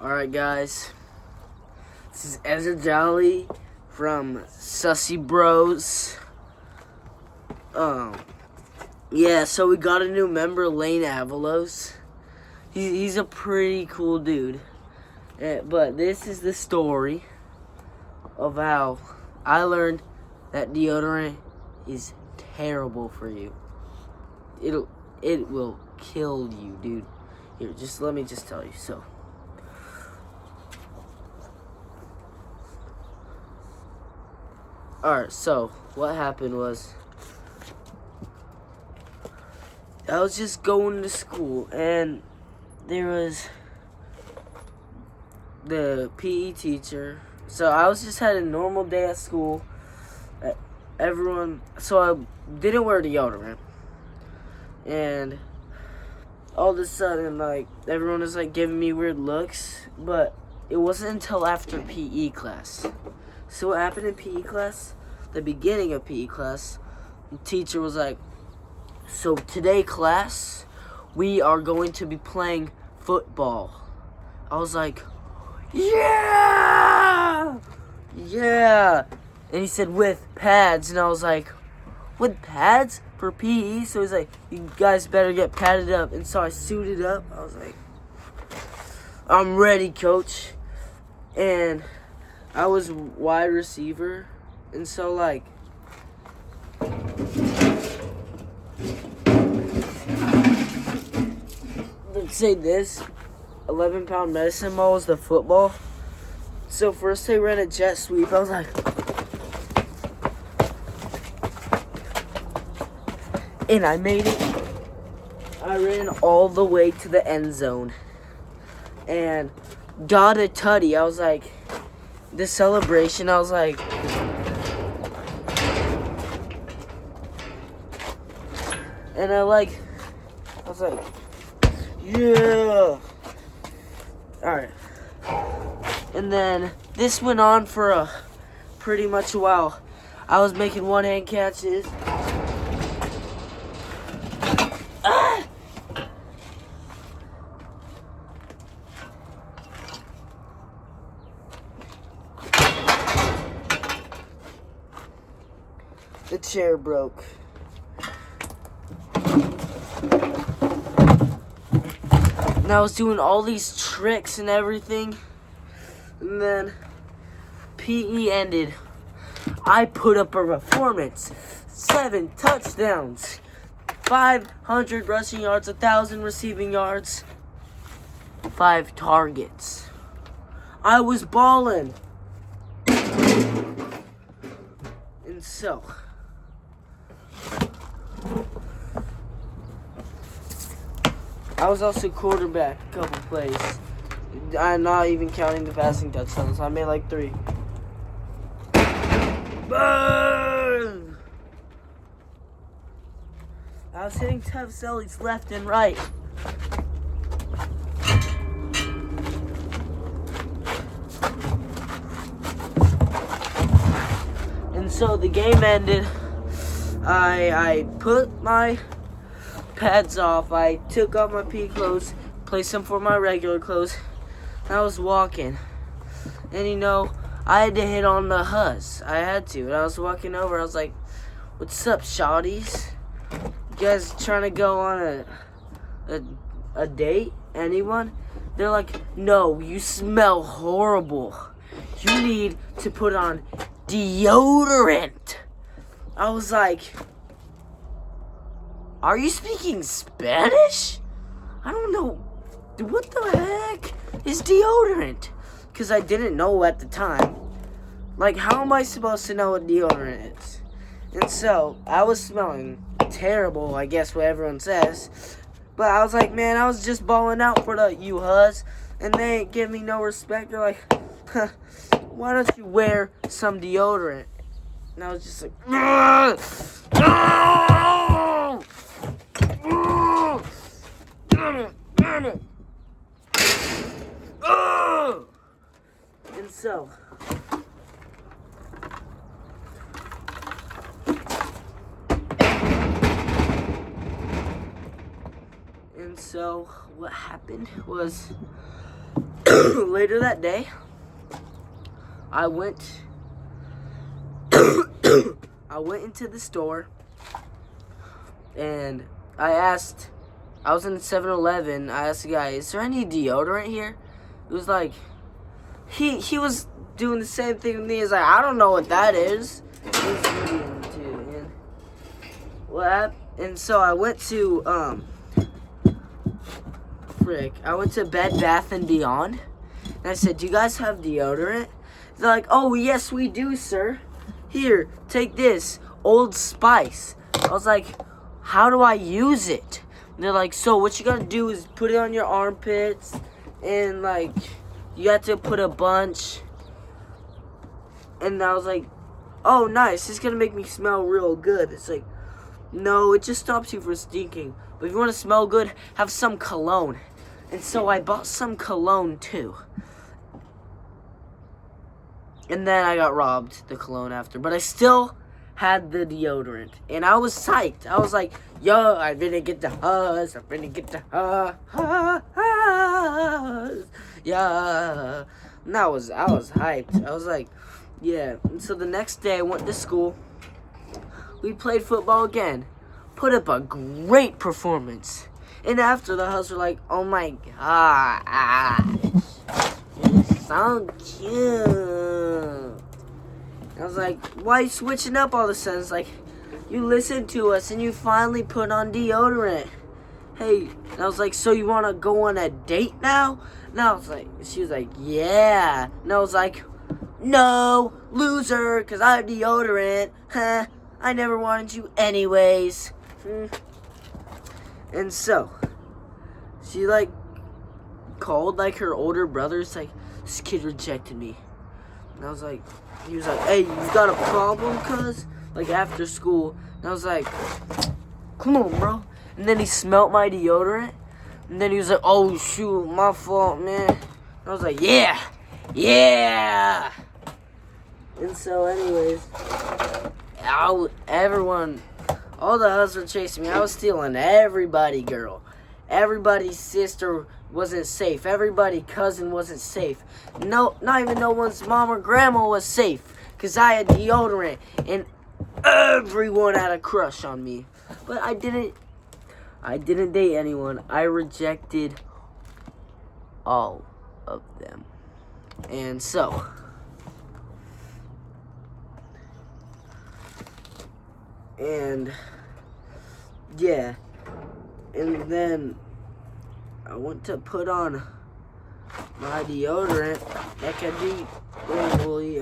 Alright guys, this is Ezra Jolly from Sussy Bros. Yeah, so we got a new member, Lane Avalos. He's a pretty cool dude. But this is the story of how I learned that deodorant is terrible for you. It will kill you, dude. Here, let me tell you. So, alright, so what happened was I was just going to school and there was the PE teacher. So I was just had a normal day at school. So I didn't wear deodorant. And all of a sudden, everyone was, giving me weird looks. But it wasn't until after PE class. So what happened in PE class? The beginning of PE class, the teacher was like, so today, class, we are going to be playing football. I was like, yeah! Yeah! And he said, with pads. And I was like, with pads for PE? So he's like, you guys better get padded up. And so I suited up. I was like, I'm ready, coach. And I was wide receiver. And so, let's say this 11-pound medicine ball was the football. So first they ran a jet sweep. I was like, and I made it. I ran all the way to the end zone and got a tutty. I was like, the celebration, I was like, and I was like, yeah. Alright. And then this went on for pretty much a while. I was making one-hand catches. Ah! The chair broke. And I was doing all these tricks and everything. And then PE ended. I put up a performance. 7 touchdowns. 500 rushing yards. 1,000 receiving yards. 5 targets. I was balling. And so, I was also quarterback a couple plays. I'm not even counting the passing touchdowns. I made 3. Burn! I was hitting tough sellies left and right. And so the game ended. I put my pads off. I took off my PE clothes, placed them for my regular clothes. I was walking, and I had to hit on the huzz. I had to. And I was walking over. I was like, "What's up, shawties? You guys trying to go on a date? Anyone?" They're like, "No, you smell horrible. You need to put on deodorant." I was like, are you speaking Spanish? I don't know. What the heck is deodorant? Because I didn't know at the time. How am I supposed to know what deodorant is? And so, I was smelling terrible, I guess what everyone says. But I was like, man, I was just balling out for the you-huzz. And they ain't give me no respect. They're like, huh, why don't you wear some deodorant? And I was just like, ugh! Oh! Oh! And so, what happened was later that day, I went into the store and I was in 7-Eleven. I asked the guy, "Is there any deodorant here?" It was like, he was doing the same thing with me. He's like, "I don't know what that is." He's Indian too, and so I went to I went to Bed Bath and Beyond, and I said, "Do you guys have deodorant?" They're like, "Oh yes, we do, sir. Here, take this, Old Spice." I was like, "How do I use it?" And they're like, "So what you gotta do is put it on your armpits, and like you have to put a bunch." And I was like, "Oh nice, it's gonna make me smell real good." It's like, no, it just stops you from stinking. But if you want to smell good, have some cologne. And so I bought some cologne too. And then I got robbed the cologne after. But I still had the deodorant. And I was psyched. I was like, yo, I really get the huzz. I really get the huzz. Yeah. And I was hyped. I was like, yeah. And so the next day I went to school. We played football again. Put up a great performance. And after the huzz were like, oh my gosh. You're so cute. I was like, why are you switching up all of a sudden? It's like, you listened to us and you finally put on deodorant. Hey, and I was like, so you want to go on a date now? And I was like, she was like, yeah. And I was like, no, loser, because I have deodorant. Huh, I never wanted you anyways. And so, she like called like her older brother. It's like, this kid rejected me. And I was like, he was like, hey, you got a problem, cuz? Like after school. And I was like, come on, bro. And then he smelt my deodorant. And then he was like, oh, shoot, my fault, man. And I was like, yeah. And so, anyways, all the hustlers were chasing me. I was stealing everybody, girl. Everybody's sister wasn't safe. Everybody's cousin wasn't safe. No, not even no one's mom or grandma was safe. Because I had deodorant. And everyone had a crush on me. But I didn't date anyone. I rejected all of them. And so, yeah. And then I went to put on my deodorant.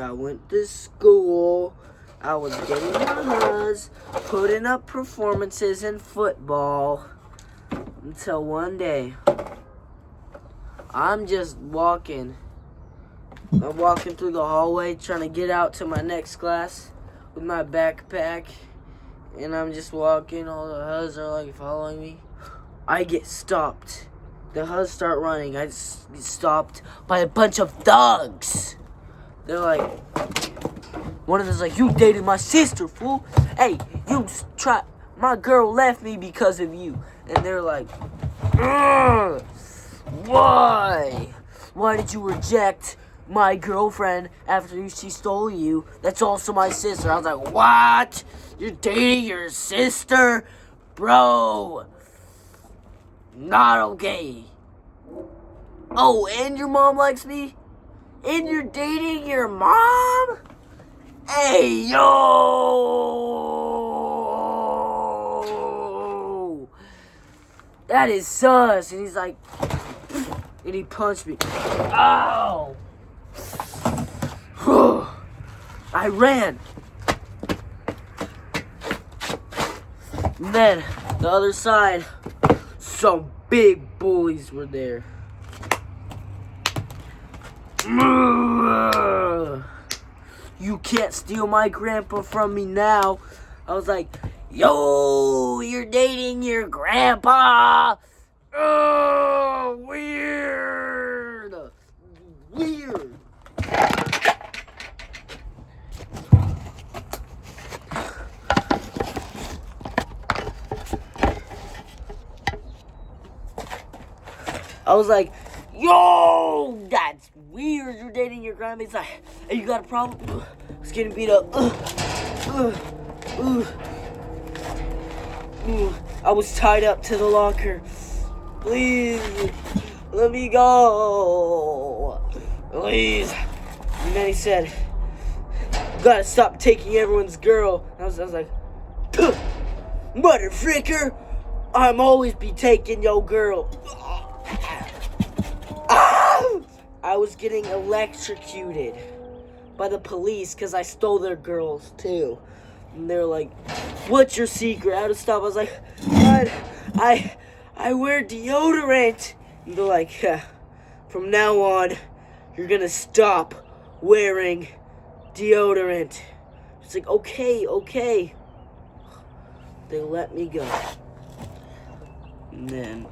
I went to school. I was getting my huzz, putting up performances in football. Until one day, I'm just walking. I'm walking through the hallway trying to get out to my next class with my backpack. And I'm just walking. All the huzz are like following me. I get stopped. The huzz start running. I just get stopped by a bunch of thugs. They're like, one of them's like, you dated my sister, fool. Hey, my girl left me because of you. And they're like, why? Why did you reject my girlfriend after she stole you? That's also my sister. I was like, what? You're dating your sister? Bro. Not okay. Oh, and your mom likes me? And you're dating your mom? Hey, yo! That is sus. And he's like, and he punched me. Ow! I ran. And then, the other side, some big bullies were there. You can't steal my grandpa from me now. I was like, yo, you're dating your grandpa. Oh, weird. I was like, yo, that grabbed me. He's like, hey, you got a problem? I was getting beat up. I was tied up to the locker. Please, let me go. Please. And then he said, you gotta stop taking everyone's girl. And I was like, motherfricker, I'm always be taking your girl. I was getting electrocuted by the police because I stole their girls too. And they're like, what's your secret? How to stop? I was like, God, I wear deodorant. And they're like, from now on, you're gonna stop wearing deodorant. It's like, okay. They let me go. And then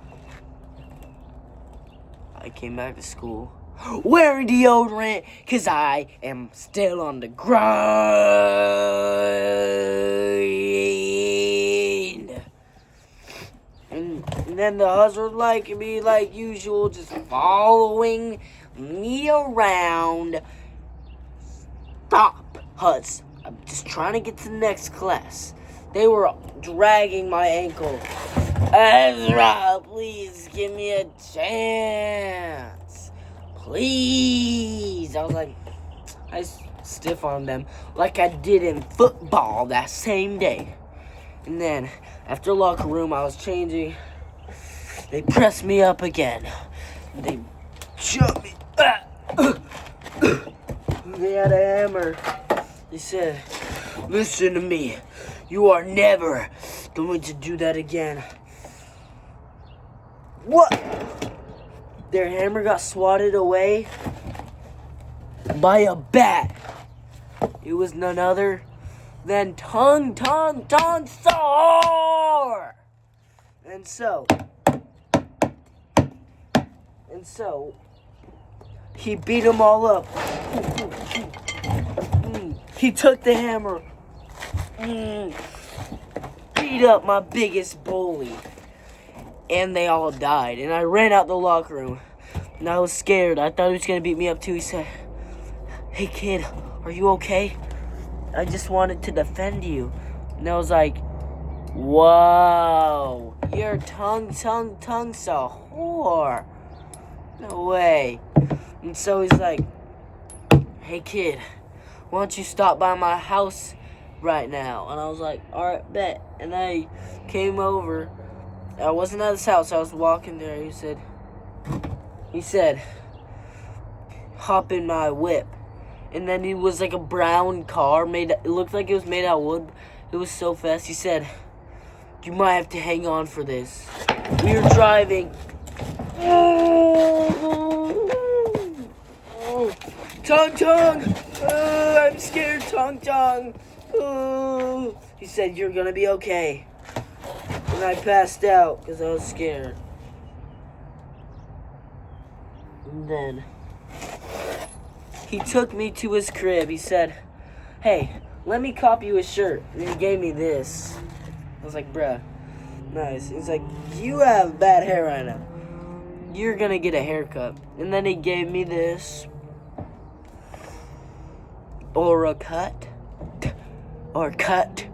I came back to school wearing deodorant because I am still on the grind. And then the husband like me like usual, just following me around. Stop, Hus. I'm just trying to get to the next class. They were dragging my ankle. Ezra, please give me a chance. Please. I was like, I stiff-armed them like I did in football that same day. And then, after locker room, I was changing. They pressed me up again. They jumped me. They had a hammer. They said, listen to me. You are never going to do that again. What? Their hammer got swatted away by a bat. It was none other than tung, sahur. And so, he beat them all up. He took the hammer, beat up my biggest bully, and they all died. And I ran out the locker room, and I was scared. I thought he was going to beat me up too. He said, hey kid, are you okay? I just wanted to defend you. And I was like, whoa, you're tung sahur. No way. And so he's like, hey kid, why don't you stop by my house right now? And I was like, alright, bet. And I came over. I wasn't at his house. I was walking there. He said, hop in my whip. And then it was like a brown car. It looked like it was made out of wood. It was so fast. He said, you might have to hang on for this. We were driving. Tung. I'm scared, tung. He said, you're gonna be okay. And I passed out because I was scared. And then he took me to his crib. He said, hey, let me cop you a shirt. And he gave me this. I was like, bruh, nice. He's like, you have bad hair right now. You're gonna get a haircut. And then he gave me this. Or a cut. Or cut.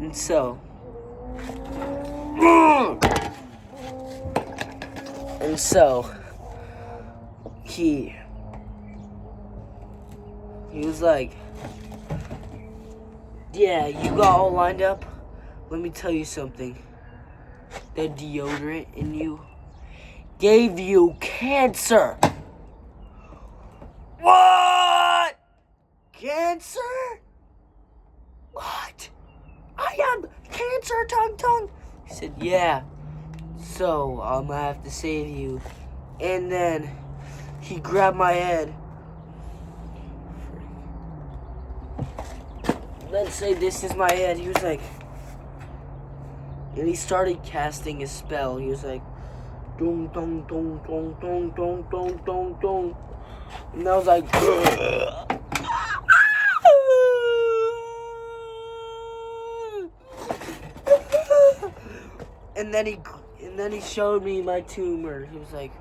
And so. And so. He was like, yeah, you got all lined up? Let me tell you something. That deodorant in you gave you cancer. What? Cancer? What? I have cancer, tung. He said, yeah. So, I'm gonna have to save you. And then he grabbed my head. Let's say this is my head. He was like, and he started casting a spell. He was like, dong. And I was like, and then he showed me my tumor. He was like,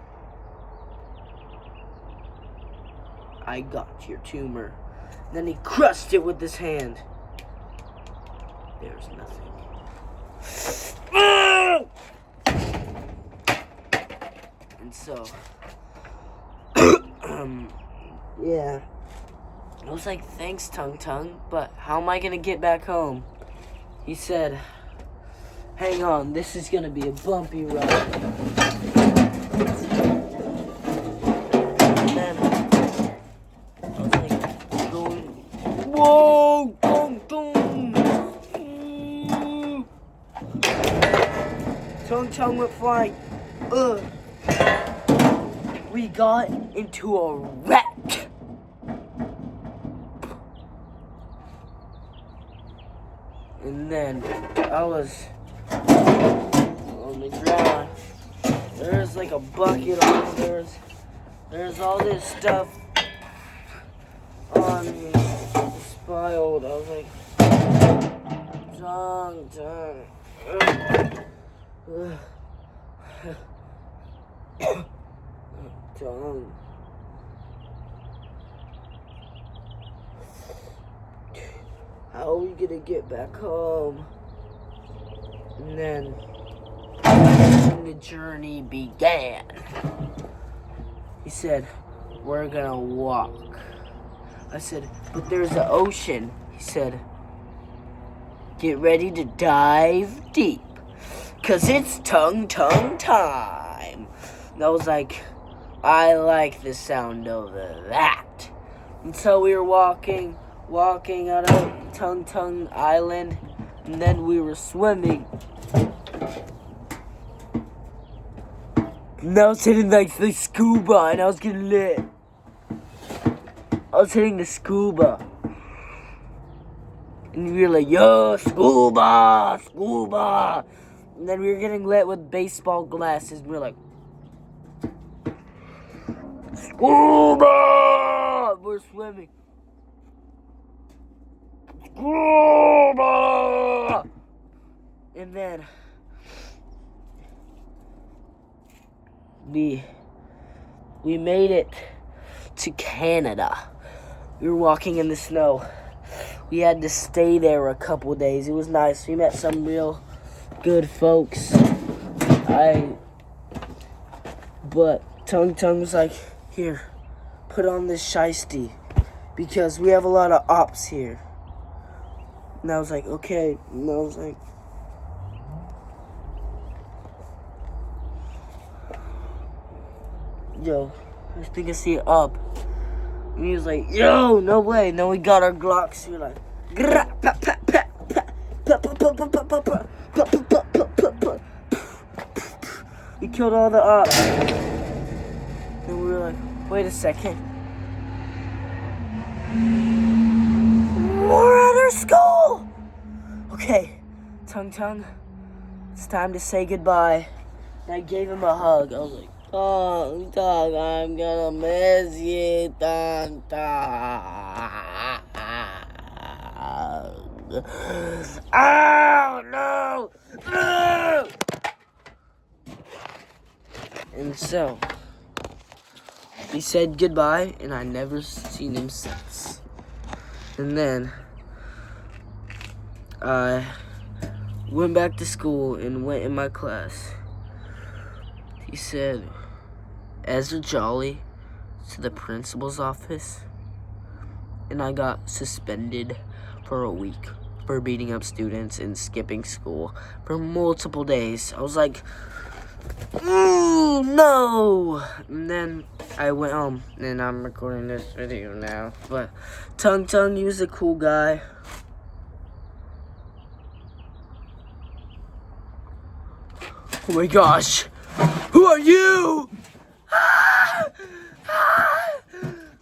I got your tumor. And then he crushed it with his hand. There's nothing. And so, yeah. I was like, thanks, Tung, but how am I gonna get back home? He said, hang on, this is gonna be a bumpy ride. And then I was like, going, whoa, dong, dong. Tung went flying. We got into a wreck. And then I was on the ground. There's like a bucket on me. There's all this stuff on me. Spiraled. I was like, Tung. Tung. How are we gonna get back home? And then the journey began. He said, we're gonna walk. I said, but there's the ocean. He said, get ready to dive deep, 'cause it's tung time. And I was like, I like the sound of that. And so we were walking out of Tung Island, and then we were swimming. And I was hitting like the scuba, and I was getting lit. I was hitting the scuba. And we were like, yo, scuba. And then we were getting lit with baseball glasses, and we were like, scuba! We're swimming. Scuba! And then we made it to Canada. We were walking in the snow. We had to stay there a couple days. It was nice. We met some real good folks. But Tung was like, here, put on this shiesty, because we have a lot of ops here. And I was like, okay. And I was like, yo, I think I see it up. And he was like, yo, no way. And then we got our Glocks. We were like, we killed all the ops. And we were like, wait a second. We're at our school. Okay, Tung, it's time to say goodbye. And I gave him a hug. I was like, Tung, I'm gonna miss you, Tung. Oh, no! And so, he said goodbye, and I never seen him since. And then I went back to school and went in my class. He said, Ezra Jolly to the principal's office. And I got suspended for a week for beating up students and skipping school for multiple days. I was like, no! And then I went home, and I'm recording this video now. But Tung, he was a cool guy. Oh my gosh! Who are you? Ah!